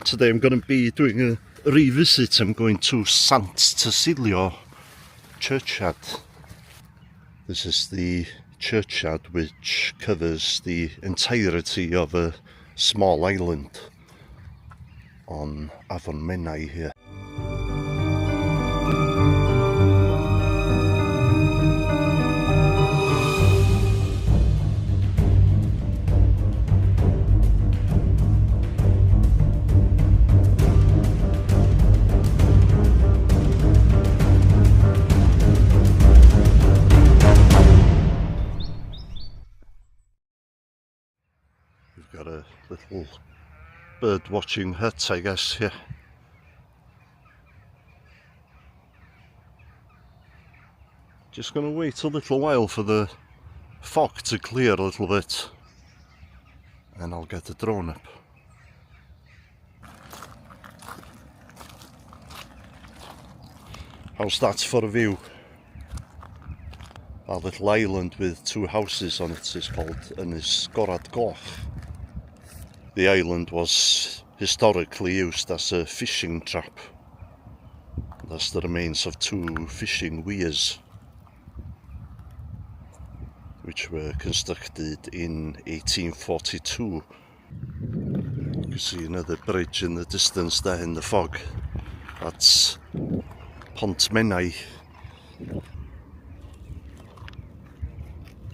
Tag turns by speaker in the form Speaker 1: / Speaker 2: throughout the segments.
Speaker 1: Today I'm going to be doing a revisit. I'm going to St Tysilio Churchyard. This is the churchyard which covers the entirety of a small island on Afon Menai here. We've got a little bird watching hut, I guess, here. Just going to wait a little while for the fog to clear a little bit and I'll get the drone up. How's that for a view? Our little island with two houses on it is called Ysgorad Goch. The island was historically used as a fishing trap. That's the remains of two fishing weirs, which were constructed in 1842. You can see another bridge in the distance there in the fog. That's Pont Menai.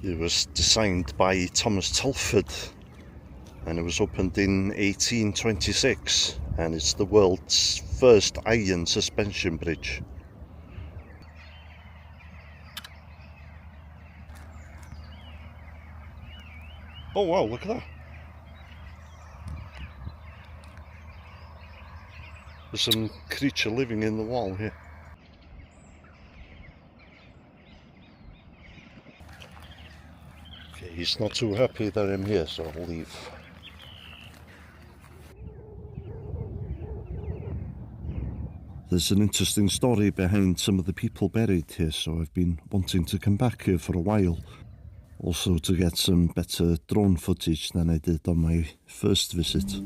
Speaker 1: It was designed by Thomas Telford and it was opened in 1826, and it's the world's first iron suspension bridge. Oh wow, look at that. There's some creature living in the wall here. Okay, he's not too happy that I'm here, so I'll leave. There's an interesting story behind some of the people buried here, so I've been wanting to come back here for a while. Also to get some better drone footage than I did on my first visit.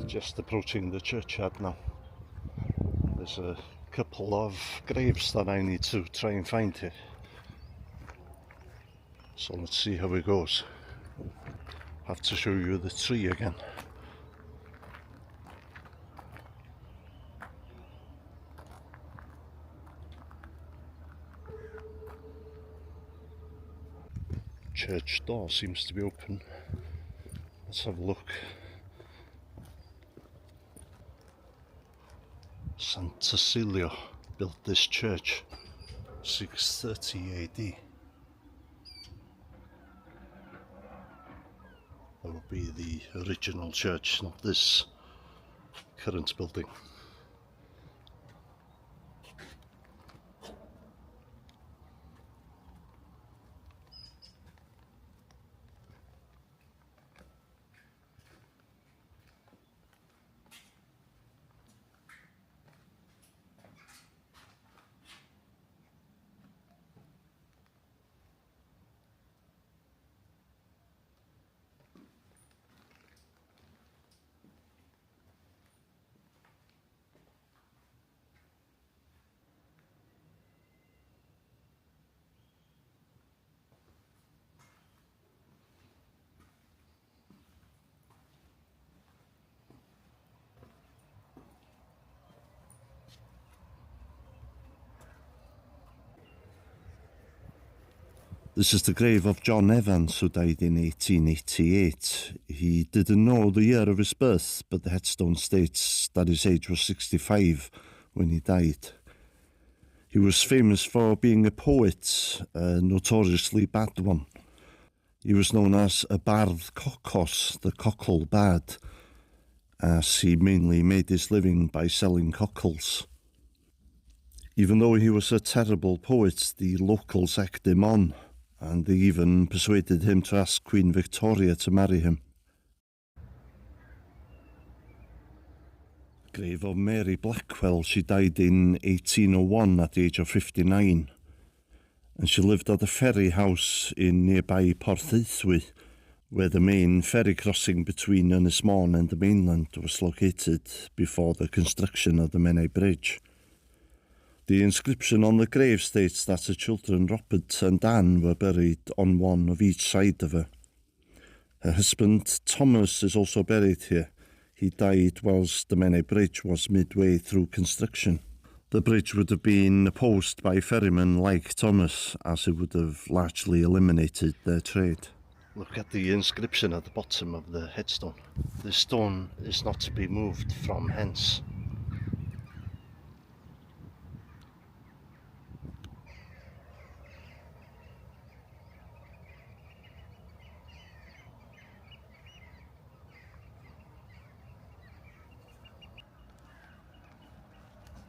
Speaker 1: Just approaching the churchyard now. There's a couple of graves that I need to try and find here. So let's see how it goes. Have to show you the tree again. Church door seems to be open. Let's have a look. St Tysilio built this church 630 AD. That would be the original church, not this current building. This is the grave of John Evans, who died in 1888. He didn't know the year of his birth, but the headstone states that his age was 65 when he died. He was famous for being a poet, a notoriously bad one. He was known as y bardd cocos, the cockle bard, as he mainly made his living by selling cockles. Even though he was a terrible poet, the locals egged him on, and they even persuaded him to ask Queen Victoria to marry him. Grave of Mary Blackwell. She died in 1801 at the age of 59, and she lived at a ferry house in nearby Porthaethwy, where the main ferry crossing between Ynys Môn and the mainland was located before the construction of the Menai Bridge. The inscription on the grave states that her children Robert and Anne were buried on one of each side of her. Her husband Thomas is also buried here. He died whilst the Menai Bridge was midway through construction. The bridge would have been opposed by ferrymen like Thomas, as it would have largely eliminated their trade. Look at the inscription at the bottom of the headstone. The stone is not to be moved from hence.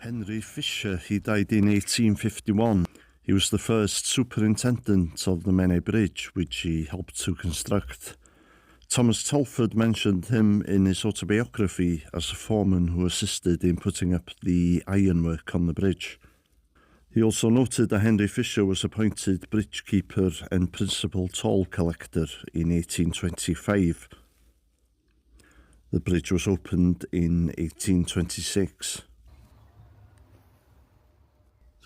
Speaker 1: Henry Fisher, he died in 1851. He was the first superintendent of the Menai Bridge, which he helped to construct. Thomas Telford mentioned him in his autobiography as a foreman who assisted in putting up the ironwork on the bridge. He also noted that Henry Fisher was appointed bridge keeper and principal toll collector in 1825. The bridge was opened in 1826.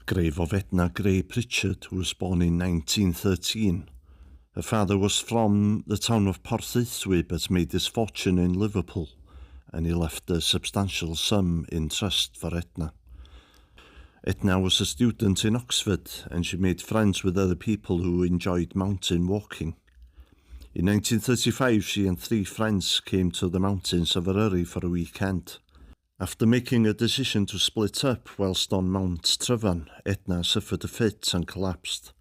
Speaker 1: The grave of Edna Gray Pritchard, who was born in 1913. Her father was from the town of Porthaethwy but made his fortune in Liverpool, and he left a substantial sum in trust for Edna. Edna was a student in Oxford, and she made friends with other people who enjoyed mountain walking. In 1935, she and 3 friends came to the mountains of Eryri for a weekend. After making a decision to split up whilst on Mount Tryfan, Edna suffered a fit and collapsed.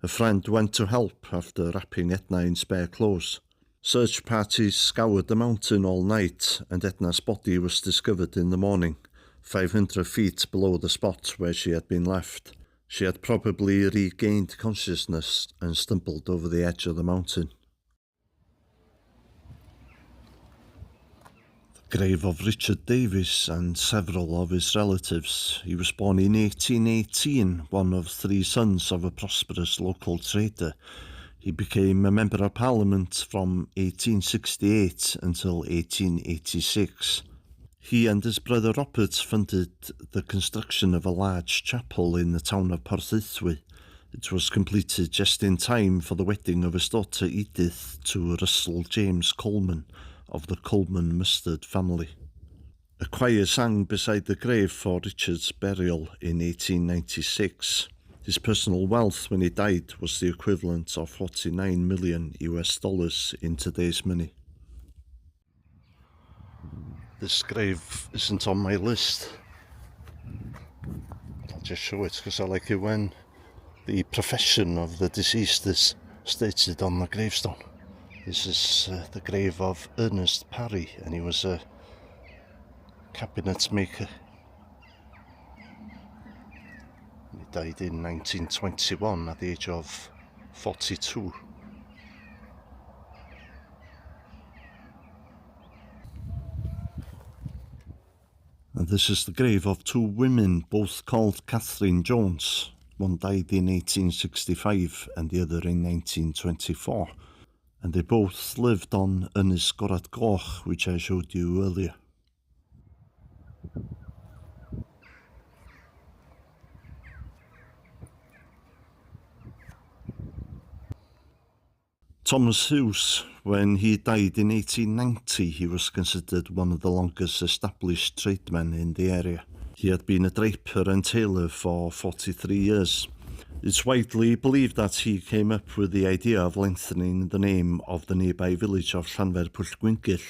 Speaker 1: A friend went to help after wrapping Edna in spare clothes. Search parties scoured the mountain all night, and Edna's body was discovered in the morning, 500 feet below the spot where she had been left. She had probably regained consciousness and stumbled over the edge of the mountain. Grave of Richard Davis and several of his relatives. He was born in 1818, one of 3 sons of a prosperous local trader. He became a Member of Parliament from 1868 until 1886. He and his brother Robert funded the construction of a large chapel in the town of Porthaethwy. It was completed just in time for the wedding of his daughter Edith to Russell James Coleman of the Coleman Mustard family. A choir sang beside the grave for Richard's burial in 1896. His personal wealth when he died was the equivalent of $49 million in today's money. This grave isn't on my list. I'll just show it because I like it when the profession of the deceased is stated on the gravestone. This is the grave of Ernest Parry, and he was a cabinet maker. He died in 1921 at the age of 42. And this is the grave of 2 women, both called Catherine Jones. One died in 1865 and the other in 1924. And they both lived on Ynys Gorad Goch, which I showed you earlier. Thomas Hughes, when he died in 1890, he was considered one of the longest established tradesmen in the area. He had been a draper and tailor for 43 years. It's widely believed that he came up with the idea of lengthening the name of the nearby village of Llanfairpwllgwyngyll,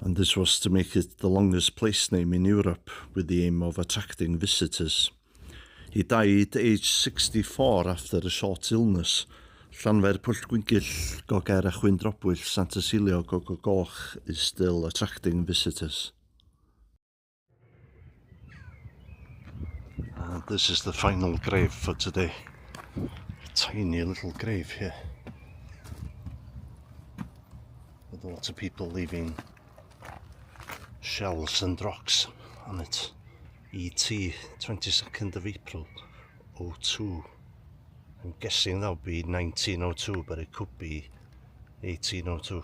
Speaker 1: and this was to make it the longest place name in Europe with the aim of attracting visitors. He died aged 64 after a short illness. Llanfair Pwll Gwyngyll, Goger a Chwyndrobwyll, St Tysilio Goch is still attracting visitors. And this is the final grave for today. A tiny little grave here, with lots of people leaving shells and rocks on it. ET, 22nd of April, 02. I'm guessing that would be 1902, but it could be 1802.